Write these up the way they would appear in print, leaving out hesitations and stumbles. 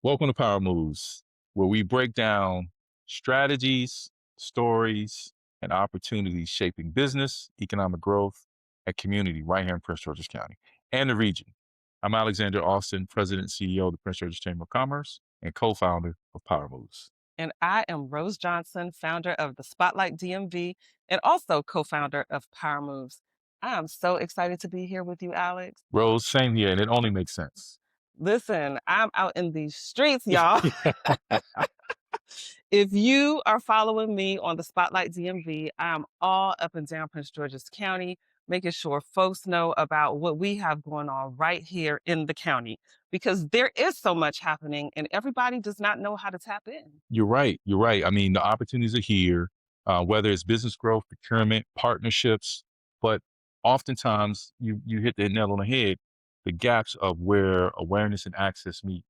Welcome to Power Moves, where we break down strategies, stories, and opportunities shaping business, economic growth, and community right here in Prince George's County and the region. I'm Alexander Austin, President and CEO of the Prince George's Chamber of Commerce and co-founder of Power Moves. And I am Rose Johnson, founder of the Spotlight DMV and also co founder of Power Moves. I am so excited to be here with you, Alex. Rose, same here, and it only makes sense. Listen, I'm out in these streets, y'all. If you are following me on the Spotlight DMV, I'm all up and down Prince George's County, making sure folks know about what we have going on right here in the county because there is so much happening and everybody does not know how to tap in. You're right. You're right. I mean, the opportunities are here, whether it's business growth, procurement, partnerships, but oftentimes you hit the nail on the head. The gaps of where awareness and access meet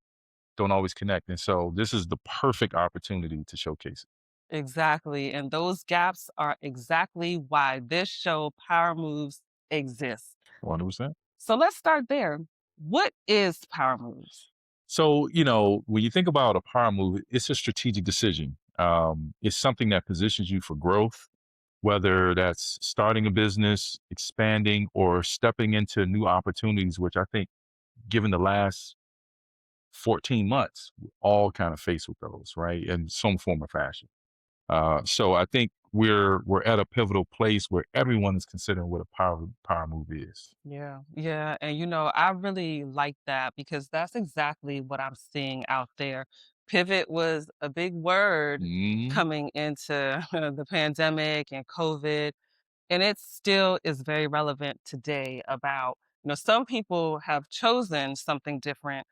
don't always connect, and so this is the perfect opportunity to showcase it. Exactly. And those gaps are exactly why this show, Power Moves, exists. 100%. So let's start there. What is Power Moves? So when you think about a power move, it's a strategic decision. It's something that positions you for growth, whether that's starting a business, expanding, or stepping into new opportunities, which I think, given the last 14 months, we're all kind of faced with those, right? In some form or fashion. So I think we're at a pivotal place where everyone is considering what a power move is. Yeah, yeah. And I really like that because that's exactly what I'm seeing out there. Pivot was a big word Mhm. coming into the pandemic and COVID. And it still is very relevant today about, some people have chosen something different,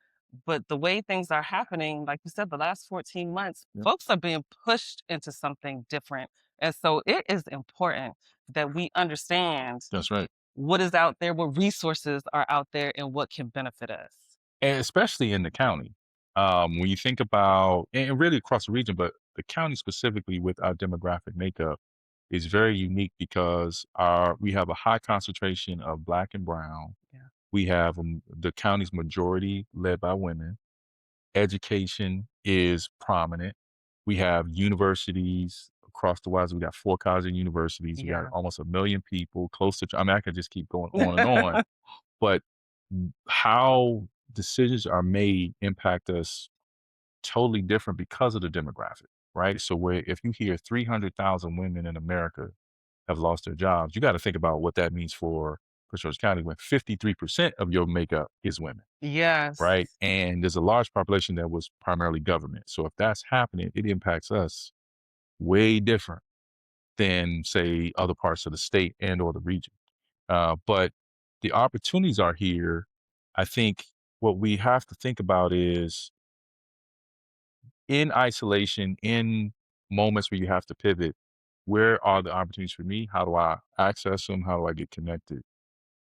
but the way things are happening, like you said, the last 14 months, Yep, folks are being pushed into something different. And so it is important that we understand that's right. what is out there, what resources are out there, and what can benefit us. And especially in the county. When you think about, and really across the region, but the county specifically with our demographic makeup is very unique because we have a high concentration of Black and Brown. Yeah. We have the county's majority led by women. Education is prominent. We have universities across the wise. We got four college universities. We got Yeah. almost a million people close to. I mean, I could just keep going on and on. But how decisions are made impact us totally different because of the demographic, right? So where if you hear 300,000 women in America have lost their jobs, you got to think about what that means for Prince George's County when 53% of your makeup is women, Yes. right? And there's a large population that was primarily government. So if that's happening, it impacts us way different than say other parts of the state and or the region. But the opportunities are here. I think what we have to think about is in isolation, in moments where you have to pivot, where are the opportunities for me? How do I access them? How do I get connected?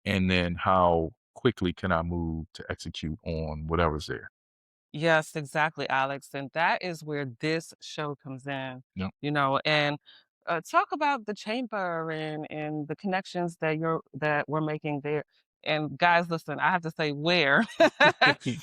And then how quickly can I move to execute on whatever's there? Yes, exactly, Alex. And that is where this show comes in, Yep. and talk about the chamber and the connections that we're making there. And guys, listen, I have to say where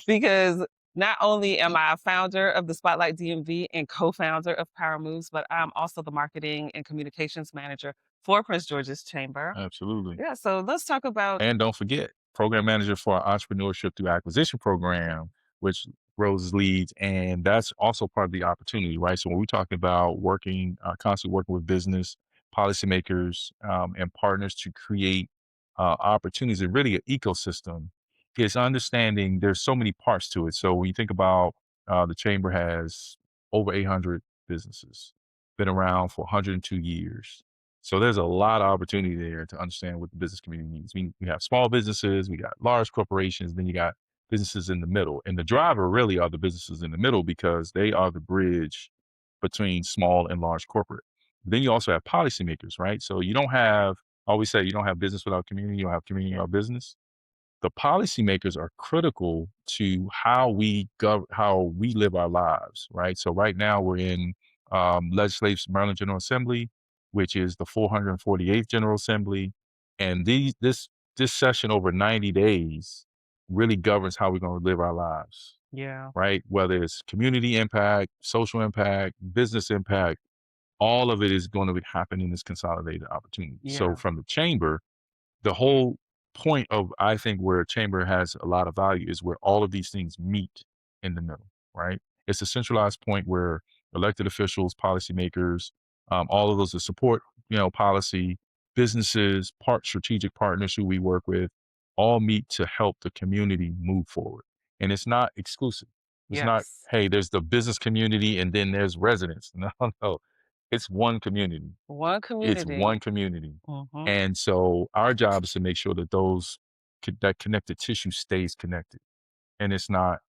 because not only am I a founder of the Spotlight DMV and co-founder of Power Moves, but I'm also the marketing and communications manager for Prince George's Chamber. Absolutely. Yeah, so let's talk about. And don't forget, program manager for our entrepreneurship through acquisition program, which Rose leads. And that's also part of the opportunity, right? So when we're talking about working, constantly working with business, policymakers, and partners to create opportunities and really an ecosystem, is understanding there's so many parts to it. So when you think about the chamber has over 800 businesses, been around for 102 years. So there's a lot of opportunity there to understand what the business community needs. We have small businesses, we got large corporations, then you got businesses in the middle. And the driver really are the businesses in the middle because they are the bridge between small and large corporate. Then you also have policymakers, right? So you don't have, I always say, you don't have business without community, you don't have community without business. The policymakers are critical to how we live our lives, right? So right now we're in legislative Maryland General Assembly, which is the 448th General Assembly, and this session over 90 days really governs how we're going to live our lives. Yeah. right? Whether it's community impact, social impact, business impact, all of it is going to happen in this consolidated opportunity. So Yeah. from the chamber, the whole point of I think where a chamber has a lot of value is where all of these things meet in the middle, right? It's a centralized point where elected officials, policymakers, all of those that support, policy, businesses, strategic partners who we work with, all meet to help the community move forward. And it's not exclusive. It's not, Yes. hey, there's the business community and then there's residents. No, no. It's one community. One It's community. one community. Mhm. And so our job is to make sure that that connected tissue stays connected and it's not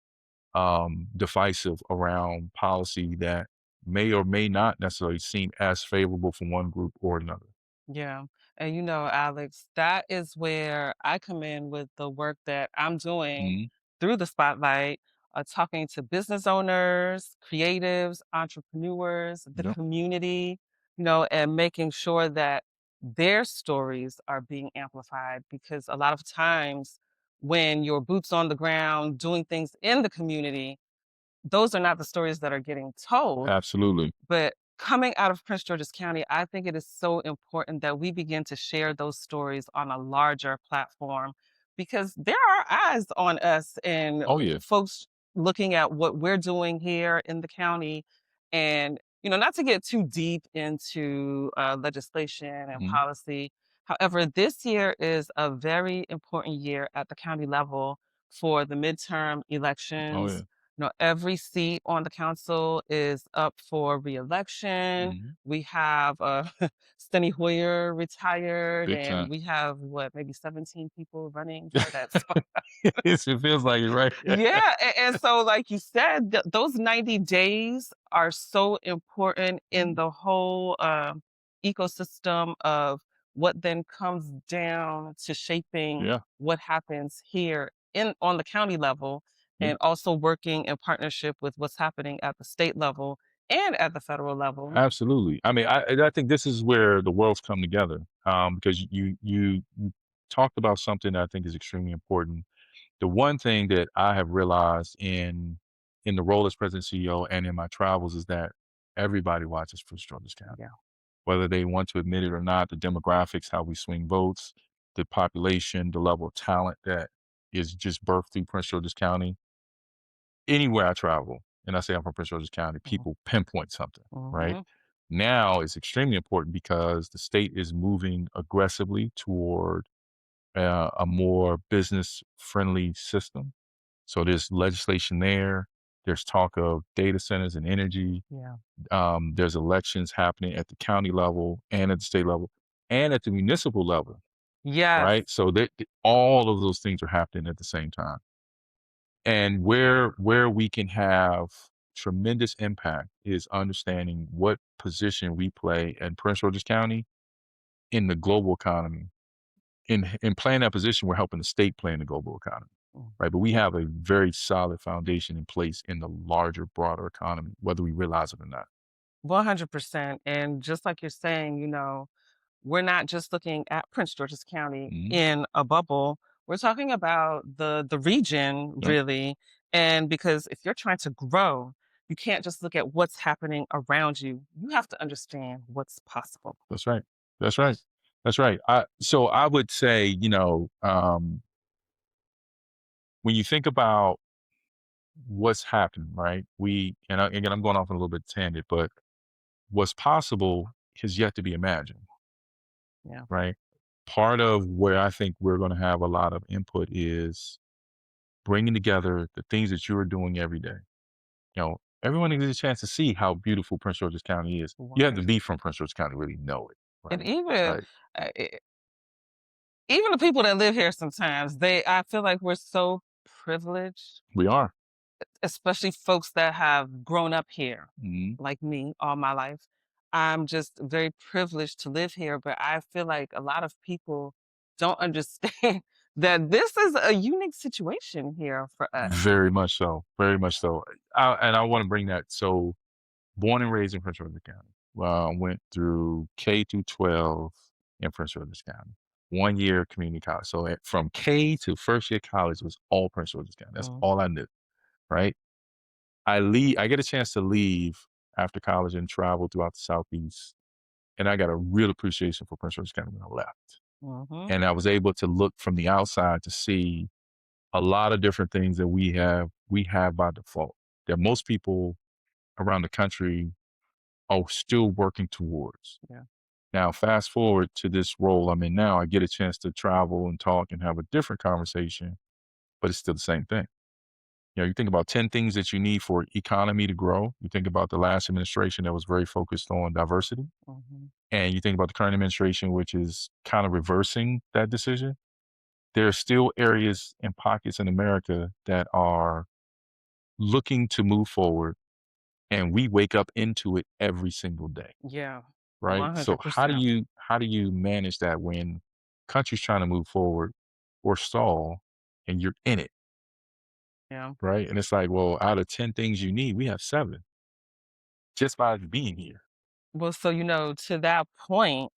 divisive around policy that may or may not necessarily seem as favorable for one group or another. Yeah. And Alex, that is where I come in with the work that I'm doing Mhm. through the spotlight, talking to business owners, creatives, entrepreneurs, the Yep. community, and making sure that their stories are being amplified because a lot of times when you're boots on the ground doing things in the community, those are not the stories that are getting told. Absolutely. But coming out of Prince George's County, I think it is so important that we begin to share those stories on a larger platform because there are eyes on us and Oh yeah. folks looking at what we're doing here in the county. And, not to get too deep into legislation and Mhm. policy. However, this year is a very important year at the county level for the midterm Oh elections. yeah. Every seat on the council is up for reelection. Mhm. We have Steny Hoyer retired, Big and time. we have what, maybe 17 people running for that spot. It feels like it, right? Yeah, and so like you said, those 90 days are so important in Mhm. the whole ecosystem of what then comes down to shaping Yeah. what happens here in on the county level Yeah. and also working in partnership with what's happening at the state level and at the federal level. Absolutely. I mean, I think this is where the worlds come together, because you talked about something that I think is extremely important. The one thing that I have realized in the role as president CEO and in my travels is that everybody watches Prince George's County, Yeah. whether they want to admit it or not. The demographics, how we swing votes, the population, the level of talent that is just birthed through Prince George's County. Anywhere I travel, and I say I'm from Prince George's County, people pinpoint something, right? Mm-hmm. Now it's extremely important because the state is moving aggressively toward a more business friendly system. So there's legislation there. There's talk of data centers and energy. Yeah. There's elections happening at the county level and at the state level and at the municipal level, Yes. right? So that all of those things are happening at the same time. And where we can have tremendous impact is understanding what position we play in Prince George's County in the global economy. In playing that position, we're helping the state play in the global economy, Mm. right? But we have a very solid foundation in place in the larger, broader economy, whether we realize it or not. 100%. And just like you're saying, we're not just looking at Prince George's County Mhm. in a bubble. We're talking about the region Yep. really. And because if you're trying to grow, you can't just look at what's happening around you. You have to understand what's possible. That's right. That's right. That's right. So I would say, when you think about what's happened, right? Again, I'm going off on a little bit tangent, but what's possible has yet to be imagined, Yeah. right? Part of where I think we're going to have a lot of input is bringing together the things that you're doing every day. Everyone gets a chance to see how beautiful Prince George's County is. You have to 100. be from Prince George's County to really know it, And right? even Like uh, e- even the people that live here sometimes, I feel like we're so privileged, we are. especially folks that have grown up here, Mhm. like me, all my life. I'm just very privileged to live here, but I feel like a lot of people don't understand that this is a unique situation here for us. Very much so. Very much so. And I want to bring that. So, born and raised in Prince George's County. Well, I went through K through 12 in Prince George's County. 1 year community college. So from K to first year college was all Prince George's County. That's Mm. all I knew. right? I get a chance to leave after college and travel throughout the Southeast, and I got a real appreciation for Prince George's County when I left. Mhm. And I was able to look from the outside to see a lot of different things that we have by default that most people around the country are still working towards. Yeah. Now, fast forward to this role I'm in now, I get a chance to travel and talk and have a different conversation, but it's still the same thing. You think about 10 things that you need for economy to grow. You think about the last administration that was very focused on diversity. Mhm. And you think about the current administration, which is kind of reversing that decision. There are still areas and pockets in America that are looking to move forward, and we wake up into it every single day, Yeah. right? So how do 100%. you how do you manage that when country's trying to move forward or stall and you're in it, Yeah. right? And it's like, well, out of 10 things you need, we have 7 just by being here. Well, so, to that point,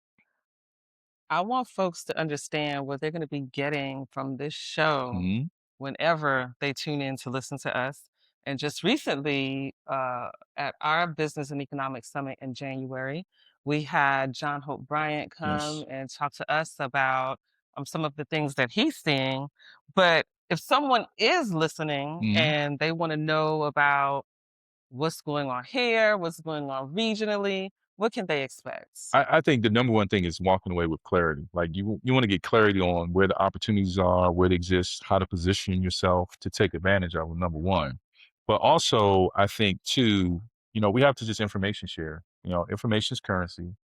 I want folks to understand what they're going to be getting from this show Mhm. whenever they tune in to listen to us. And just recently, at our Business and Economic Summit in January, we had John Hope Bryant come Yes. and talk to us about some of the things that he's seeing. But if someone is listening Mhm. and they want to know about what's going on here, what's going on regionally, what can they expect? I think the number one thing is walking away with clarity. Like you want to get clarity on where the opportunities are, where they exist, how to position yourself to take advantage of them, number one. But also, I think too, we have to just information share. Information is currency.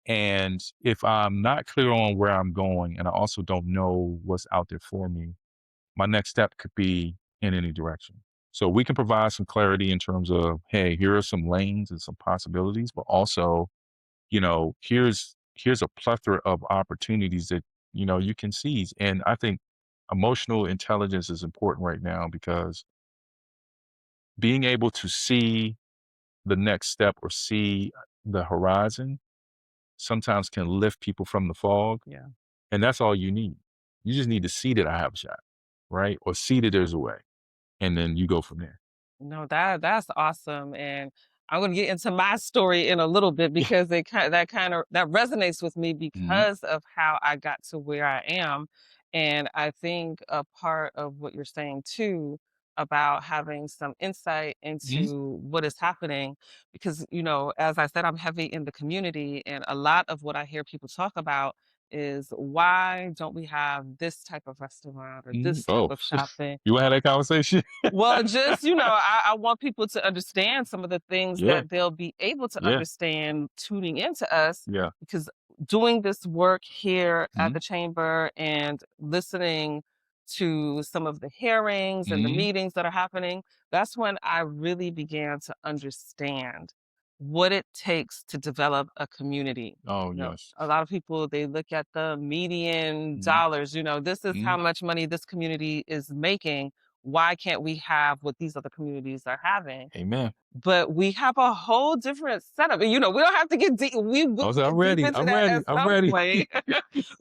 And if I'm not clear on where I'm going and I also don't know what's out there for me, my next step could be in any direction. So we can provide some clarity in terms of, hey, here are some lanes and some possibilities, but also here's a plethora of opportunities that, you can seize. And I think emotional intelligence is important right now because being able to see the next step or see the horizon sometimes can lift people from the fog. Yeah. And that's all you need. You just need to see that I have a shot, right? Or see that there's a way. And then you go from there. No, that's awesome, and I'm gonna get into my story in a little bit because that resonates with me Mhm. because of how I got to where I am, and I think a part of what you're saying too about having some insight Mhm. into what is happening because as I said, I'm heavy in the community, and a lot of what I hear people talk about is why don't we have this type of restaurant or Mhm. this type Oh, of shopping. you want to have that conversation? Well, just, I want people to understand some of the things Yeah. that they'll be able to Yeah. understand tuning into us Yeah. because doing this work here at Mhm. the chamber and listening to some of the hearings and the Mhm. meetings that are happening, that's when I really began to understand what it takes to develop a community. Oh, yes. A lot of people they look at the median Mhm. dollars, this is how Mhm. much money this community is making, why can't we have what these other communities are having? Amen. But we have a whole different setup. And, we don't have to get deep. We I will was like, "I'm get deep ready. into I'm that ready. at I'm some ready." point.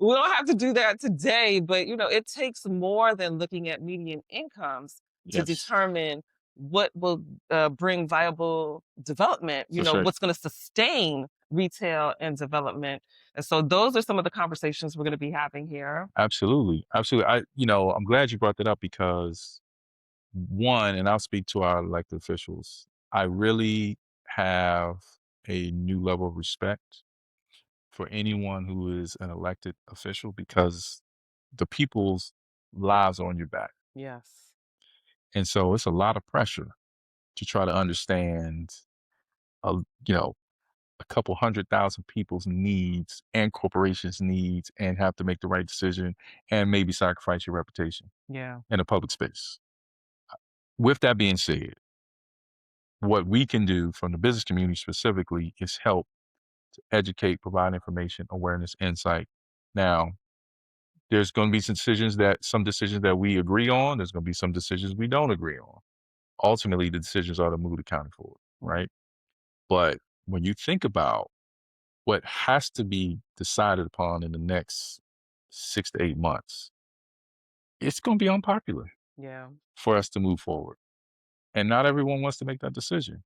We don't have to do that today, but it takes more than looking at median incomes to Yes, determine what will bring viable development, that's right. what's going to sustain retail and development. And so those are some of the conversations we're going to be having here. Absolutely, absolutely. I'm glad you brought that up because one, and I'll speak to our elected officials. I really have a new level of respect for anyone who is an elected official because the people's lives are on your back, Yes. and so it's a lot of pressure to try to understand, a you know, a couple 100,000 people's needs and corporations' needs and have to make the right decision and maybe sacrifice your reputation Yeah. in a public space. With that being said, what we can do from the business community specifically is help to educate, provide information, awareness, insight. Now, there's going to be some decisions that we agree on. There's going to be some decisions we don't agree on. Ultimately, the decisions are the mood accounting for it, Mm. right? But when you think about what has to be decided upon in the next 6 to 8 months, it's gonna be unpopular Yeah. for us to move forward. and not everyone wants to make that decision.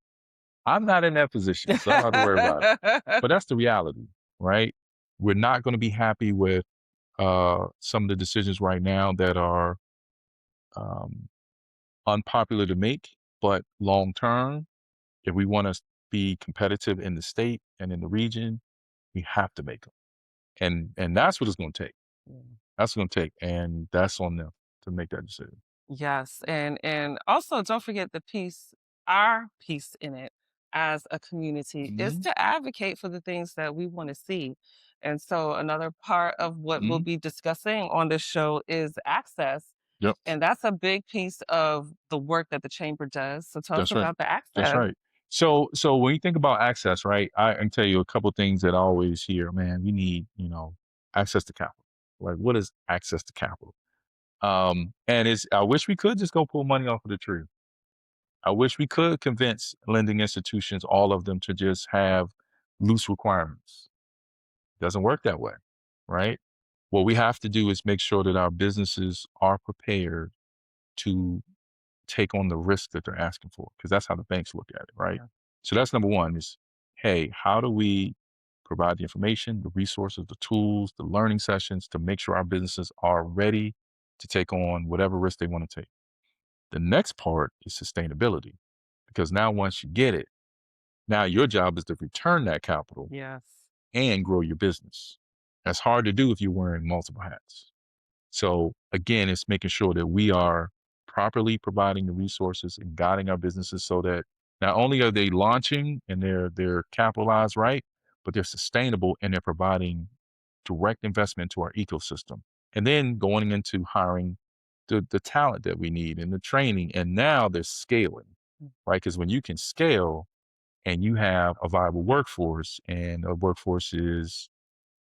I'm not in that position, so I don't have to worry about it. But that's the reality, right? We're not going to be happy with some of the decisions right now that are um, unpopular to make, but long term, if we want to be competitive in the state and in the region, we have to make them. And that's what it's going to take. That's what it's going to take, and that's on them to make that decision. Yes, and also don't forget the piece our piece in it as a community is Hmm. to advocate for the things that we want to see. And so another part of what we'll Hmm. be discussing on this show is access. Yep, And that's a big piece of the work that the chamber does. So tell us that's right. about the That's access. right. So when you think about access, right, I can tell you a couple things that I always hear. Man, we need access to capital. Like, what is access to capital? And it's I wish we could just go pull money off of the tree. I wish we could convince lending institutions, all of them, to just have loose requirements. Doesn't work that way, right? What we have to do is make sure that our businesses are prepared to take on the risk that they're asking for, because that's how the banks look at it, right? Yeah. So that's number one is, hey, how do we provide the information, the resources, the tools, the learning sessions to make sure our businesses are ready to take on whatever risk they want to take? The next part is sustainability, because now once you get it, now your job is to return that capital Yes. and grow your business. That's hard to do if you're wearing multiple hats. So again, it's making sure that we are properly providing the resources and guiding our businesses so that not only are they launching and they're capitalized right, but they're sustainable and they're providing direct investment to our ecosystem. And then going into hiring the talent that we need and the training. And now they're scaling, Mm. right? Because when you can scale and you have a viable workforce, and a workforce is,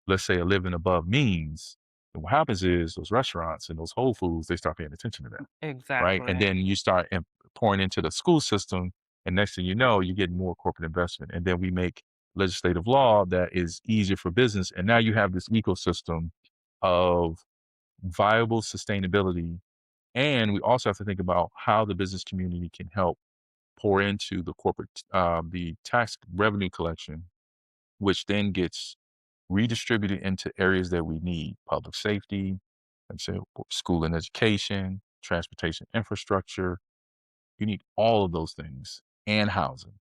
let's say, a living above means, and what happens is those restaurants and those Whole Foods, they start paying attention to that, right? And Exactly. then you start pouring into the school system, and next thing you know, you get more corporate investment, and then we make legislative law that is easier for business, and now you have this ecosystem of viable sustainability. And we also have to think about how the business community can help pour into the the tax revenue collection, which then gets redistributed into areas that we need: public safety, let's say school and education, transportation infrastructure. You need all of those things and housing,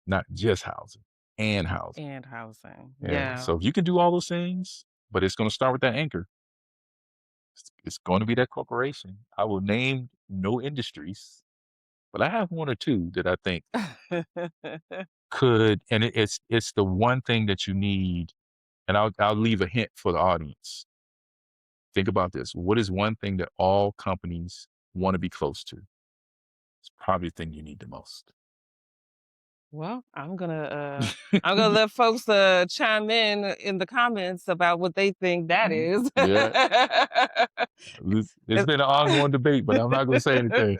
not just housing, and housing. And housing. Yeah. Yeah. So if you can do all those things, but it's going to start with that anchor. It's going to be that corporation. I will name no industries, but I have one or two that I think could, and it's the one thing that you need. And I'll leave a hint for the audience. Think about this. What is one thing that all companies want to be close to? It's probably the thing you need the most. Well, I'm gonna let folks chime in the comments about what they think that Mm, is. yeah, it's been an ongoing debate, but I'm not going to say anything.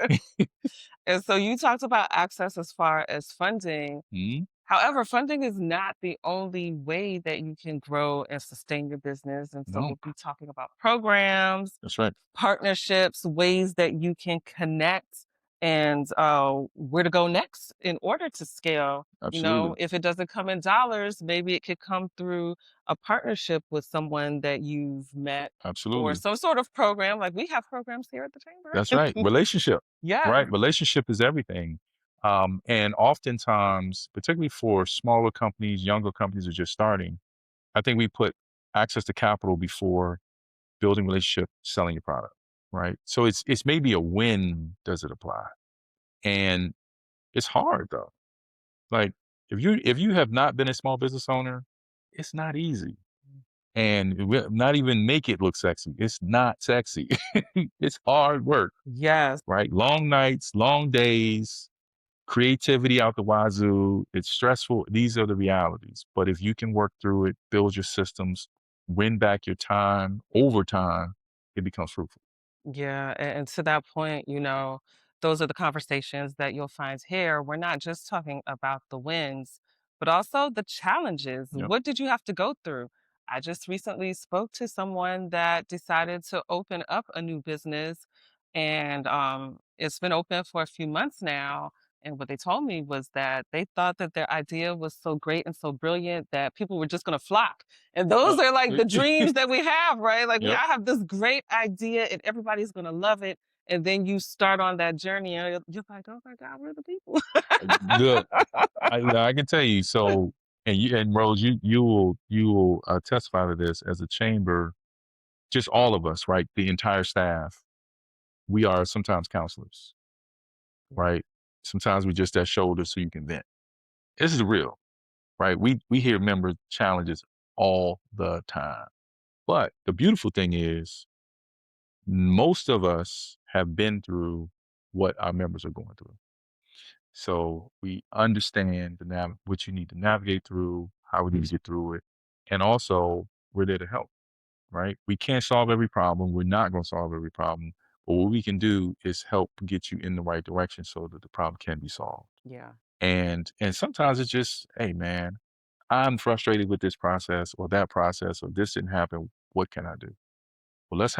And so you talked about access as far as funding. Mhm. However, funding is not the only way that you can grow and sustain your business. And so No, we'll be talking about programs, that's right. partnerships, ways that you can connect, and where to go next in order to scale. You know, Absolutely. if it doesn't come in dollars, maybe it could come through a partnership with someone that you've met or Absolutely. some sort of program. Like we have programs here at the That's right. chamber. Relationship, Yes. right? Relationship is everything. And oftentimes, particularly for smaller companies, younger companies are just starting, I think we put access to capital before building relationship, selling your product, right? So it's maybe a when does it apply? And it's hard though. Like if you have not been a small business owner, it's not easy. And not even make it look sexy. It's not sexy. It's hard work, Yes. right? Long nights, long days, creativity out the wazoo. It's stressful. These are the realities. But if you can work through it, build your systems, win back your time over time, it becomes fruitful. Yeah, and to that point, you know, those are the conversations that you'll find here. We're not just talking about the wins, but also the challenges. Yep. What did you have to go through? I just recently spoke to someone that decided to open up a new business, and it's been open for a few months now. And what they told me was that they thought that their idea was so great and so brilliant that people were just going to flock. And those Uh, are like the dreams that we have, right? Like yep. I have this great idea and everybody's going to love it. And then you start on that journey and you're like, oh my God, where are the people? Look, I can tell you. So, and Rose, you will testify to this as a chamber. Just all of us, right? The entire staff. We are sometimes counselors, right? Sometimes we just that shoulder so you can vent. This is real, right? We hear member challenges all the time. But the beautiful thing is most of us have been through what our members are going through. So we understand what you need to navigate through, how we need to get through it. And also we're there to help, right? We can't solve every problem. We're not going to solve every problem. But what we can do is help get you in the right direction so that the problem can be solved. Yeah. And sometimes it's just, hey man, I'm frustrated with this process or that process or this didn't happen. What can I do? Well, let's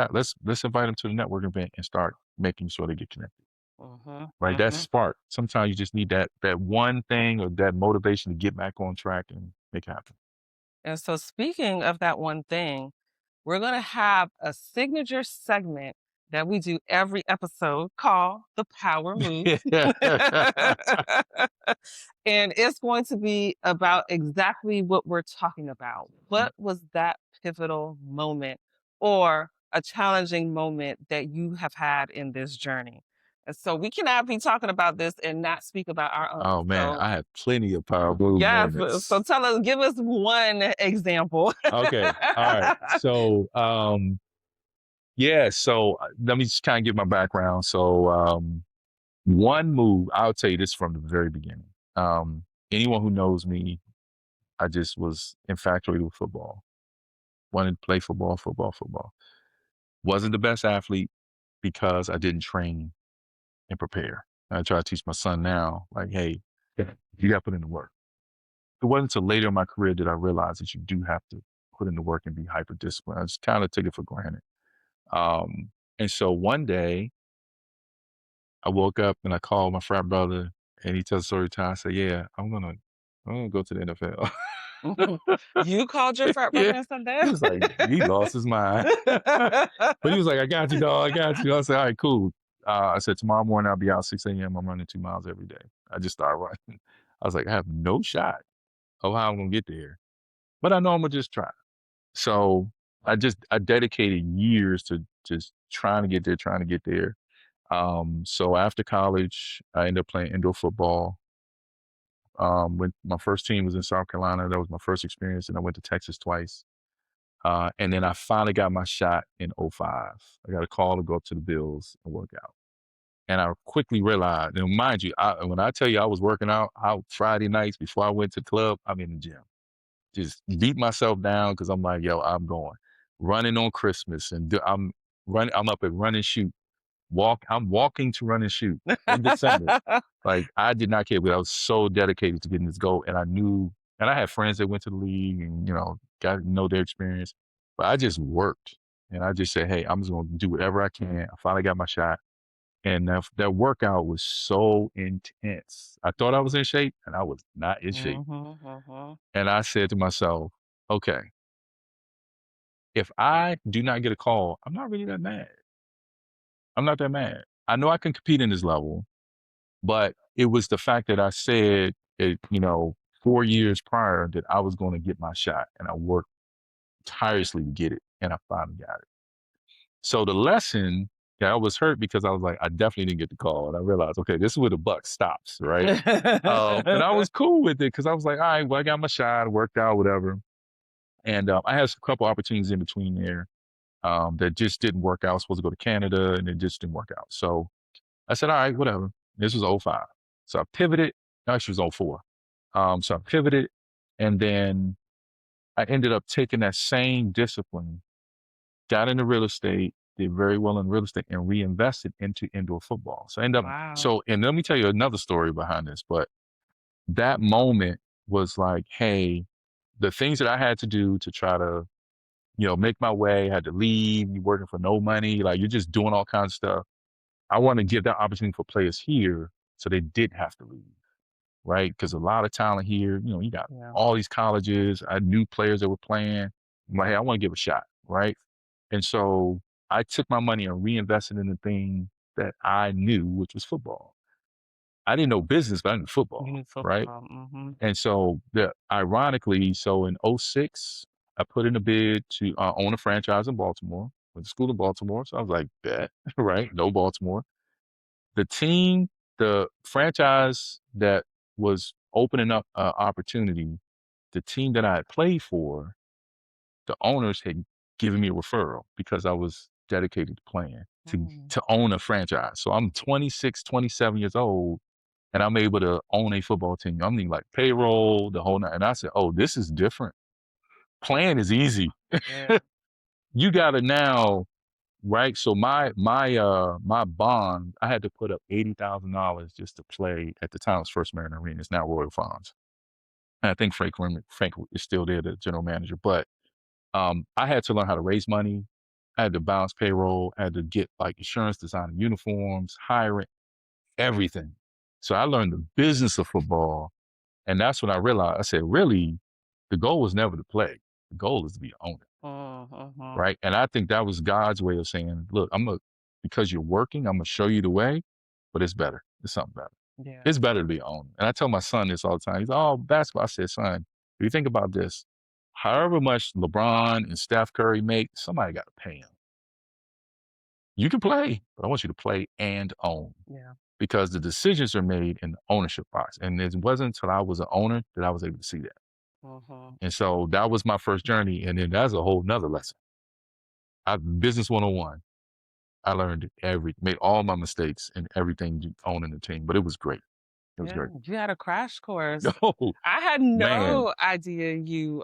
invite them to the network event and start making sure they get connected. Hmm. Right. That Hmm. spark. Sometimes you just need that one thing or that motivation to get back on track and make it happen. And so, speaking of that one thing, we're going to have a signature segment that we do every episode called the Power Move. And it's going to be about exactly what we're talking about. What was that pivotal moment or a challenging moment that you have had in this journey? And so we cannot be talking about this and not speak about our own. Oh man, So, I have plenty of power move yes. So moments. tell us, give us one example. Okay. All right. So yeah, so let me just kind of give my background. So one move, I'll tell you this from the very beginning. Anyone who knows me, I just was infatuated with football. Wanted to play football, football, football. Wasn't the best athlete because I didn't train and prepare. I try to teach my son now, like, hey, you got to put in the work. It wasn't until later in my career that I realized that you do have to put in the work and be hyper disciplined. I just kind of took it for granted. And so one day I woke up and I called my frat brother and he tells the story time. I said, yeah, I'm gonna go to the NFL. Mhm. You called your frat Yeah. brother and said He was like, he lost his mind. that? But he was like, I got you, dog. I got you. I said, all right, cool. I said, tomorrow morning I'll be out 6 a.m. I'm running 2 miles every day. I just started running. I was like, I have no shot of how I'm gonna get there. But I know I'm gonna just try. So I dedicated years to just trying to get there, trying to get there. So after college, I ended up playing indoor football. When my first team was in South Carolina, that was my first experience, and I went to Texas twice. And then I finally got my shot in '05. I got a call to go up to the Bills and work out. And I quickly realized, and mind you, when I tell you I was working out Friday nights before I went to the club, I'm in the gym. Just beat myself down because I'm like, yo, I'm going. Running on Christmas I'm up at run and shoot. I'm walking to run and shoot in December. Like I did not care, but I was so dedicated to getting this goal. And I knew, and I had friends that went to the league and, got to know their experience. But I just worked and I just said, hey, I'm just going to do whatever I can. I finally got my shot. And that workout was so intense. I thought I was in shape and I was not in shape. Mhm, mhm. And I said to myself, okay, if I do not get a call, I'm not really that mad. I'm not that mad. I know I can compete in this level, but it was the fact that I said it, 4 years prior that I was going to get my shot and I worked tirelessly to get it and I finally got it. So the lesson, yeah, I was hurt because I was like, I definitely didn't get the call. And I realized, okay, this is where the buck stops, right? And I was cool with it because I was like, all right, well, I got my shot, worked out, whatever. And I had a couple opportunities in between there that just didn't work out. I was supposed to go to Canada and it just didn't work out. So I said, all right, whatever. This was '05. So I pivoted. Actually, it was '04. So I pivoted and then I ended up taking that same discipline, got into real estate, did very well in real estate and reinvested into indoor football. So I ended up, Wow. so, and let me tell you another story behind this, but that moment was like, hey, the things that I had to do to try to, make my way, had to leave, you working for no money, like you're just doing all kinds of stuff. I want to give that opportunity for players here So they did have to leave, right? Because a lot of talent here, you got Yeah. all these colleges. I knew players that were playing. I'm like, hey, I want to give a shot, right? And so I took my money and reinvested in the thing that I knew, which was football. I didn't know business, but I knew football, Youth right? football. Hmm. And so ironically, so in '06, I put in a bid to own a franchise in Baltimore, went to school in Baltimore. So I was like, bet, right? No Baltimore. The team, the franchise that was opening up opportunity, the team that I had played for, the owners had given me a referral because I was dedicated to playing to Mm. to own a franchise. So I'm 26, 27 years old, and I'm able to own a football team. I'm mean like payroll, the whole night. And I said, "Oh, this is different. Playing is easy. Yeah. You got to now, right?" So my bond, I had to put up $80,000 just to play at the time. It was First Mariner Arena. It's now Royal Farms. And I think Frank is still there, the general manager. But I had to learn how to raise money. I had to balance payroll. I had to get like insurance, designing uniforms, hiring, everything. So I learned the business of football. And that's when I realized, I said, really, the goal was never to play. The goal is to be an owner, Mm-hmm. right? And I think that was God's way of saying, look, because you're working, I'm gonna show you the way, but it's better. It's something better. Yeah. It's better to be an owner. And I tell my son this all the time. He's like, oh, basketball. I said, son, if you think about this, however much LeBron and Steph Curry make, somebody got to pay him. You can play, but I want you to play and own Yeah. because the decisions are made in the ownership box. And it wasn't until I was an owner that I was able to see that. Mm-hmm. And so that was my first journey. And then that's a whole nother lesson. Business 101. I learned made all my mistakes and everything owning the team, but it was great. It was Yeah. great. You had a crash course. Oh, I had man. no idea you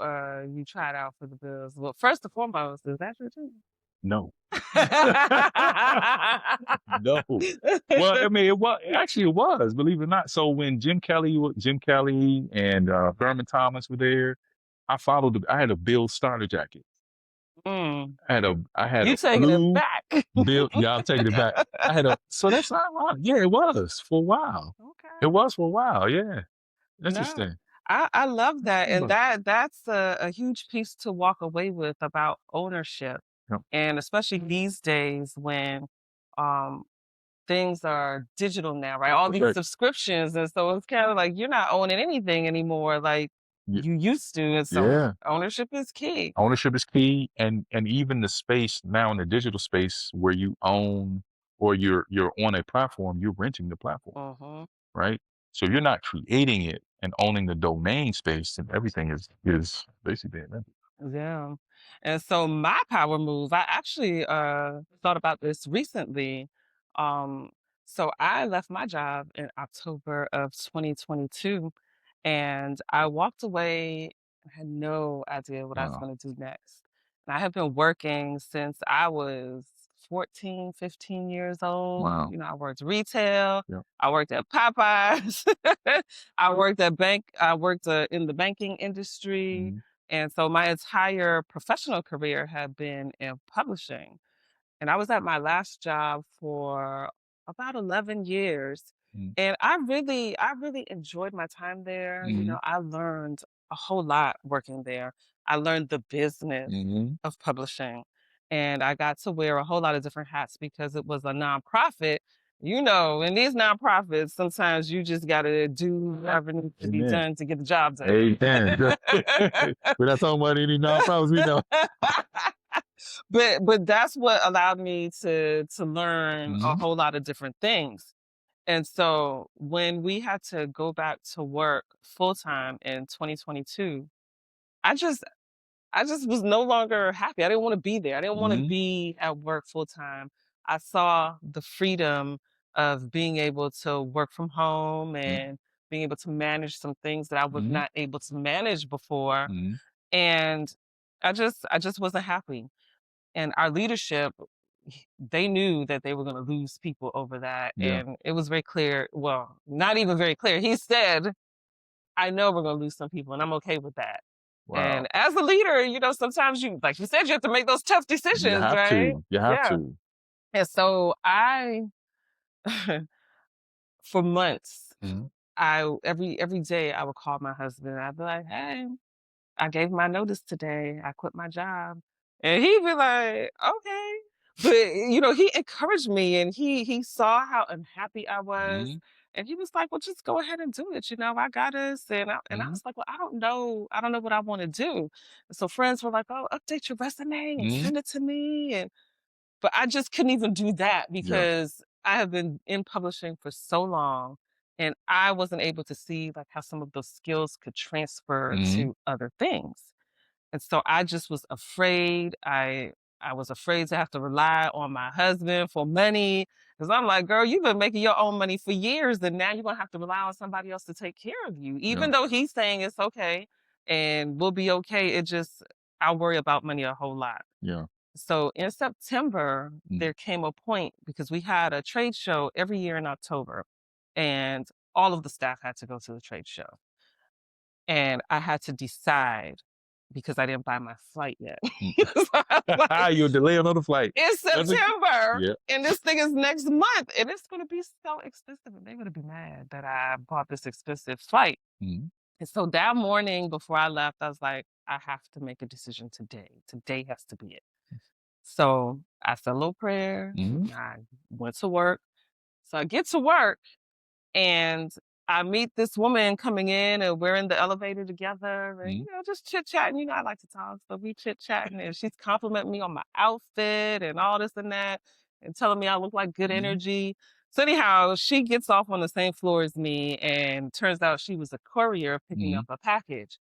tried out for the Bills. Well, first and foremost, is that your team? No. No. Well, I mean, it was, believe it or not. So when Jim Kelly and Berman Thomas were there, I had a Bill starter jacket. Mm. I had You a taking it blue back. Bill. Yeah, I'm taking it back. So that's not wrong. Yeah, it was for a while. It Okay. was for a while. Yeah. No, Interesting. I love that, and But, that's a huge piece to walk away with about ownership, yep. and especially these days when, um, things are digital now, right? All these Right. subscriptions, and so it's kinda like you're not owning anything anymore like Ye- you used to, and so Yeah. ownership is key. Ownership is key, and even the space now in the digital space where you own or you're on a platform, you're renting the platform, Mhm. right? So you're not creating it and owning the domain space, and everything is basically being rented. Yeah. And so my power move, I actually thought about this recently. Um, so I left my job in October of 2022 and I walked away. I had no idea what I was Wow, going to do next. And I have been working since I was 14, 15 years old. wow, You know, I worked retail, yeah, I worked at Popeyes, I worked in the banking industry, mhm, and so my entire professional career had been in publishing. And I was at my last job for about 11 years. mhm, And I really enjoyed my time there. You mhm, know, I learned a whole lot working there. I learned the business mhm, of publishing. And I got to wear a whole lot of different hats because it was a nonprofit. You know, in these nonprofits, sometimes you just got to do whatever needs to be amen, done to get the job done. amen. We're not talking about any nonprofits, we know. But that's what allowed me to learn a Mhm, whole lot of different things. And so when we had to go back to work full time in 2022, I just I just was no longer happy. I didn't want to be there. I didn't want to mhm, be at work full time. I saw the freedom of being able to work from home mhm, and being able to manage some things that I was mhm, not able to manage before. mhm, And I just wasn't happy. And our leadership, they knew that they were going to lose people over that. yeah, And it was very clear. Well, not even very clear. He said, I know we're going to lose some people, and I'm okay with that. wow. And as a leader, you know, sometimes you, like you said, you have to make those tough You decisions, have right? to, you have Yeah. to. And so I for months, Mhm. every day I would call my husband. I'd be like, "Hey, I gave my notice today. I quit my job." And he'd be like, "Okay." But he encouraged me and he saw how unhappy I was. Mhm. And he was like, "Well, just go ahead and do it. I got us." And I Mhm. was like, "Well, I don't know. I don't know what I want to do." So friends were like, "Oh, update your resume and Mhm. send it to me." But I just couldn't even do that Yeah. because I have been in publishing for so long, and I wasn't able to see, like, how some of those skills could transfer Mhm. to other things. And so I just was afraid. I was afraid to have to rely on my husband for money because 'cause I'm like, "Girl, you've been making your own money for years, and now you're gonna have to rely on somebody else to take care of you." Yeah. Even though he's saying it's okay and we'll be okay, I worry about money a whole lot. Yeah. So in September, Mm. there came a point because we had a trade show every year in October, and all of the staff had to go to the trade show. And I had to decide because I didn't buy my flight yet. Mm. So I was like, You're delaying another flight. it's That's a September yeah. and this thing is next month and it's going to be so expensive. And they're going to be mad that I bought this expensive flight. Mhm. And so that morning before I left, I was like, I have to make a decision today. Today has to be it. So I said a little prayer. Mhm. I went to work. So I get to work and I meet this woman coming in and we're in the elevator together and, Mhm. just chit chatting. I like to talk. So we chit chatting and she's complimenting me on my outfit and all this and that and telling me I look like good Mhm. energy. So anyhow, she gets off on the same floor as me and turns out she was a courier picking Mhm. up a package.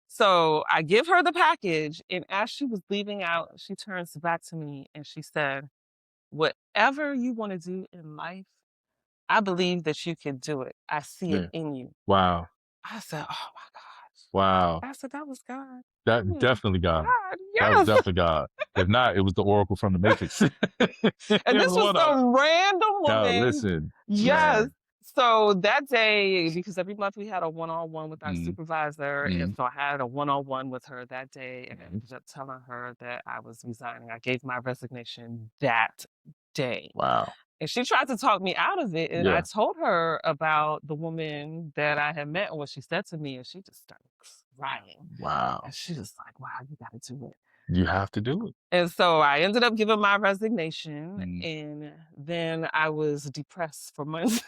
So I give her the package and as she was leaving out, she turns back to me and she said, "Whatever you want to do in life, I believe that you can do it. I see it Yeah. in you." Wow. I said, "Oh my gosh." Wow. I said, "That was God." That Mm, definitely God. God, That was yes. definitely God. If not, it was the Oracle from the Matrix. It And was this was one of 'em. some random No, woman. listen, Yes. man. So that day, because every month we had a one-on-one with our Mhm. supervisor, and Mhm. so I had a one-on-one with her that day, and I Mhm. ended up telling her that I was resigning. I gave my resignation that day. Wow. And she tried to talk me out of it, and I Yeah. told her about the woman that I had met and what she said to me, and she just started crying. And Wow. she was like, "Wow, you gotta do it." You have to do it. And so I ended up giving my resignation, Mhm. and then I was depressed for months.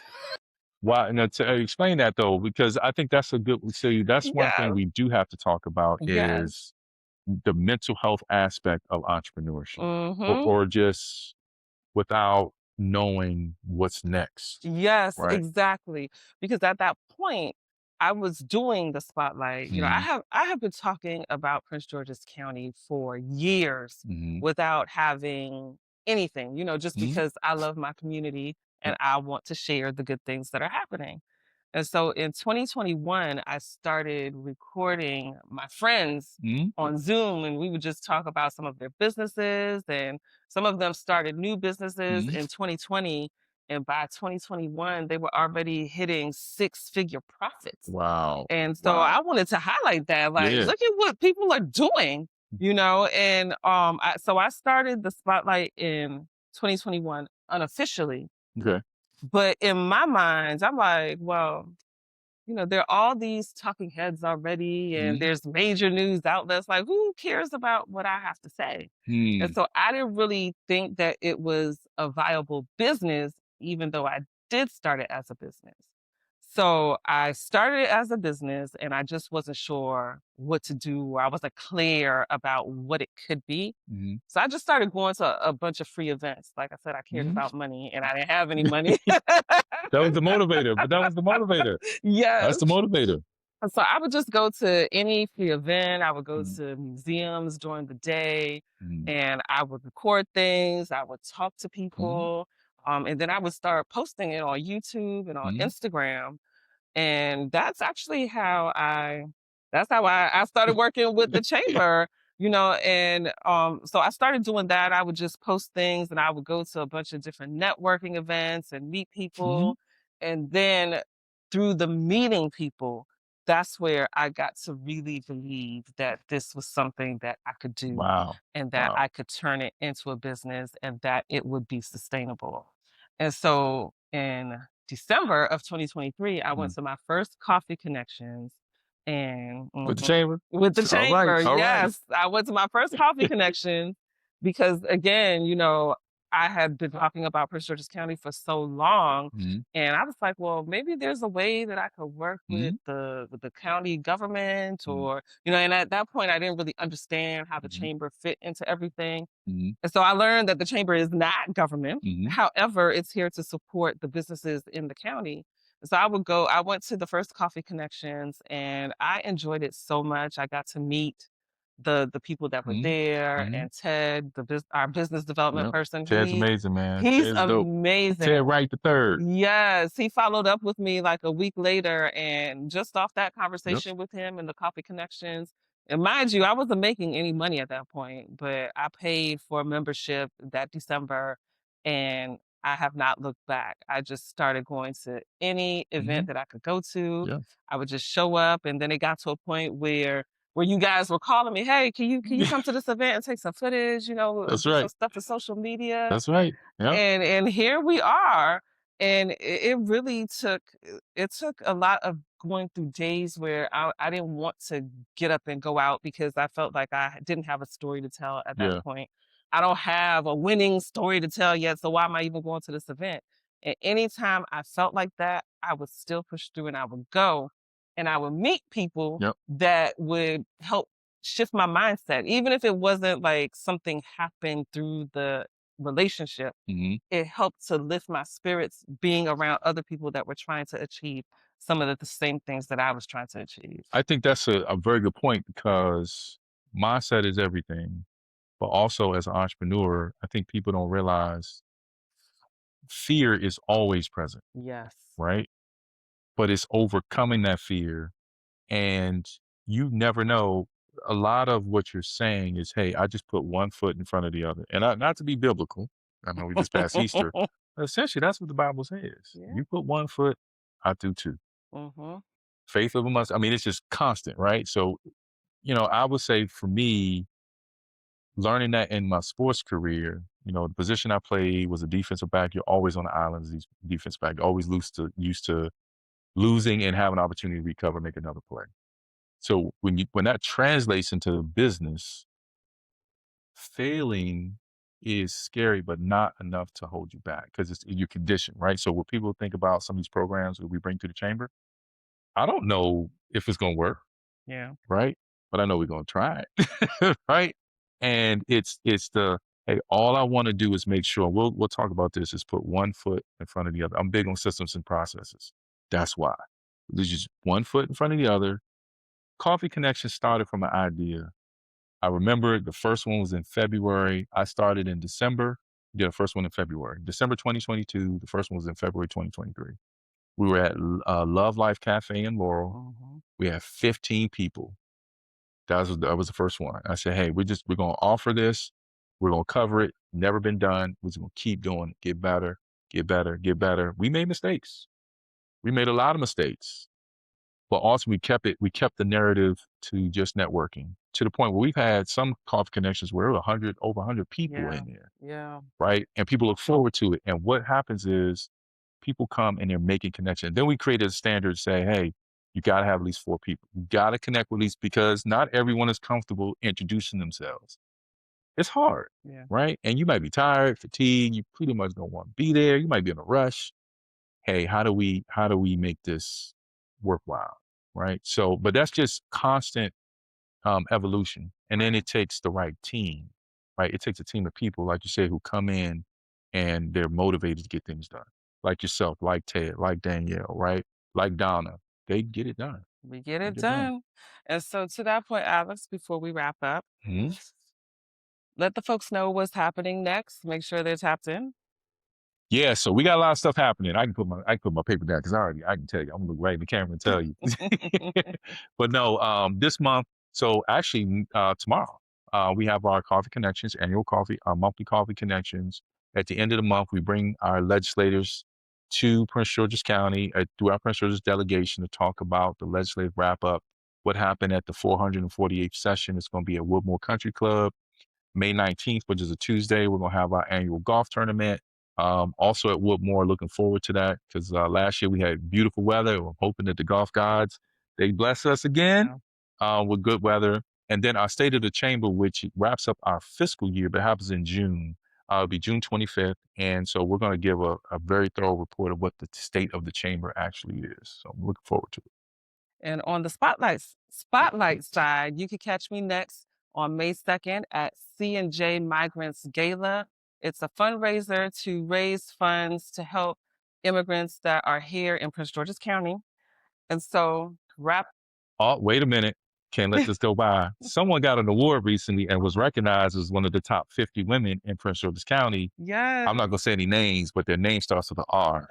Why now to explain that though, because I think that's a good see, that's one thing Yes, we do have to talk about yes. is the mental health aspect of entrepreneurship Mhm. or just without knowing what's next, Yes, right? exactly. Because at that point, I was doing the spotlight. Mhm. I have been talking about Prince George's County for years Mhm. without having anything, just Mhm. because I love my community Yep. and I want to share the good things that are happening. And so in 2021, I started recording my friends Mhm. on Zoom, and we would just talk about some of their businesses. And some of them started new businesses Mhm. in 2020. And by 2021, they were already hitting six-figure profits. Wow. And so Wow. I wanted to highlight that, like, Yeah. look at what people are doing, And so I started the spotlight in 2021 unofficially, Okay. but in my mind, I'm like, well, there are all these talking heads already, and Mhm. there's major news outlets. Like, who cares about what I have to say? And Mm. so I didn't really think that it was a viable business, even though I did start it as a business. So I started it as a business, and I just wasn't sure what to do, or I wasn't clear about what it could be. Mhm. So I just started going to a bunch of free events. Like I said, I cared Mhm. about money, and I didn't have any money. That was the motivator, but that was the motivator. That's Yes. the motivator. And so I would just go to any free event. I would go Mhm. to museums during the day Mhm. and I would record things. I would talk to Mhm. people. And then I would start posting it on YouTube and on Mhm. Instagram. And that's how I started working with the chamber, and so I started doing that. I would just post things and I would go to a bunch of different networking events and meet Mhm. people. And then through the meeting people, that's where I got to really believe that this was something that I could do Wow. and that Wow. I could turn it into a business and that it would be sustainable. And so in December of 2023, I Mm. went to my first coffee connections and With the chamber? with the All right, chamber. all right. Yes, I went to my first coffee connection because again, I had been talking about Prince George's County for so long, Mhm, and I was like, well, maybe there's a way that I could work with mhm, the county government, mhm, or and at that point I didn't really understand how the mhm, chamber fit into everything. mhm, And so I learned that the chamber is not government. mhm. However, it's here to support the businesses in the county. So I went to the first Coffee Connections and I enjoyed it so much. I got to meet the people that were Mhm, there, mhm. and Ted, our business development Yep. person. Ted's amazing, man. He's Ted's dope. Ted amazing. Wright the 3rd. Yes, he followed up with me like a week later, and just off that Yep. conversation with him and the coffee connections, and mind you, I wasn't making any money at that point, but I paid for a membership that December, and I have not looked back. I just started going to any event Mhm. that I could go to. Yeah. I would just show up, and then it got to a point where you guys were calling me, "Hey, can you come to this event and take some footage? That's Do some right. stuff for social media." That's right. Yep. And here we are, and it really took a lot of going through days where I didn't want to get up and go out because I felt like I didn't have a story to tell at that Yeah. point. I don't have a winning story to tell yet, so why am I even going to this event? And anytime I felt like that, I would still push through and I would go, and I would meet people Yep. that would help shift my mindset, even if it wasn't like something happened through the relationship. Mhm. It helped to lift my spirits being around other people that were trying to achieve some of the same things that I was trying to achieve. I think that's a very good point because mindset is everything. But also as an entrepreneur, I think people don't realize fear is always present, Yes. right? But it's overcoming that fear. And you never know. A lot of what you're saying is, hey, I just put one foot in front of the other. And not to be biblical, I know we just passed Easter, but essentially that's what the Bible says. Yeah. You put one foot, I do too. Mhm. Faith of a must, I mean, it's just constant, right? So, I would say for me, learning that in my sports career, the position I played was a defensive back. You're always on the islands, these defense back, you're always used to losing and have an opportunity to recover, make another play. So when that translates into business, failing is scary, but not enough to hold you back because it's your condition, right? So when people think about some of these programs that we bring to the chamber, I don't know if it's going to work, Yeah. right? But I know we're going to try it, right? And it's the hey, all I want to do is make sure we'll talk about this is put one foot in front of the other. I'm big on systems and processes. That's why. There's just one foot in front of the other. Coffee Connection started from an idea. I remember the first one was in February. I started in December. Did the first one in February. December 2022. The first one was in February 2023. We were at Love Life Cafe in Laurel. Mhm. We had 15 people. That was the first one. I said, hey, we're gonna offer this. We're gonna cover it. Never been done. We're just gonna keep doing it. Get better, get better, get better. We made mistakes. We made a lot of mistakes. But also we kept the narrative to just networking to the point where we've had some coffee connections where over 100 people Yeah. in there, Yeah. right? And people look forward to it. And what happens is people come and they're making connections. Then we created a standard say, hey, you got to have at least 4 people. You got to connect with these because not everyone is comfortable introducing themselves. It's hard, Yeah. right? And you might be tired, fatigued. You pretty much don't want to be there. You might be in a rush. Hey, how do we make this worthwhile? Right. So, but that's just constant evolution. And then Right. it takes the right team, right? It takes a team of people, like you say, who come in and they're motivated to get things done. Like yourself, like Ted, like Danielle, right? Like Donna. They get it done. We get They it get it done. done. And so to that point, Alex, before we wrap up, Mhm. let the folks know what's happening next. Make sure they're tapped in. Yeah, so we got a lot of stuff happening. I can put my paper down because I can tell you. I'm gonna look right in the camera and tell you. But no, this month, so actually tomorrow, we have our coffee connections, annual coffee, our monthly coffee connections. At the end of the month, we bring our legislators to Prince George's County through our Prince George's delegation to talk about the legislative wrap up, what happened at the 448th session. It's going to be at Woodmore Country Club, May 19th, which is a Tuesday. We're going to have our annual golf tournament. Also at Woodmore, looking forward to that because last year we had beautiful weather. We're hoping that the golf gods they bless us again Yeah. with good weather. And then our state of the chamber, which wraps up our fiscal year, but happens in June. It'll be June 25th, and so we're going to give a very thorough report of what the state of the chamber actually is. So I'm looking forward to it. And on the spotlight side, you can catch me next on May 2nd at C&J Migrants Gala. It's a fundraiser to raise funds to help immigrants that are here in Prince George's County. And so wrap Oh, wait a minute. Can't let this go by. Someone got an award recently and was recognized as one of the top 50 women in Prince George's County. I'm not yes. going to say any names, but their name starts with an R.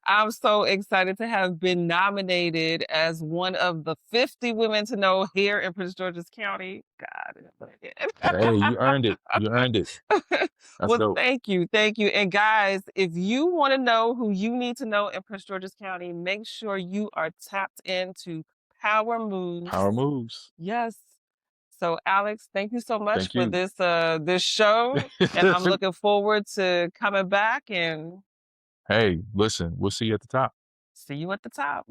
I'm so excited to have been nominated as one of the 50 women to know here in Prince George's County. Hey, you God. earned it. You earned it. That's Well, dope. thank you. Thank you. And guys, if you want to know who you need to know in Prince George's County, make sure you are tapped into Power Moves. Power moves. Yes. So Alex, thank you so much Thank for you. this show. And I'm looking forward to coming back and Hey, listen, we'll see you at the top. see you at the top.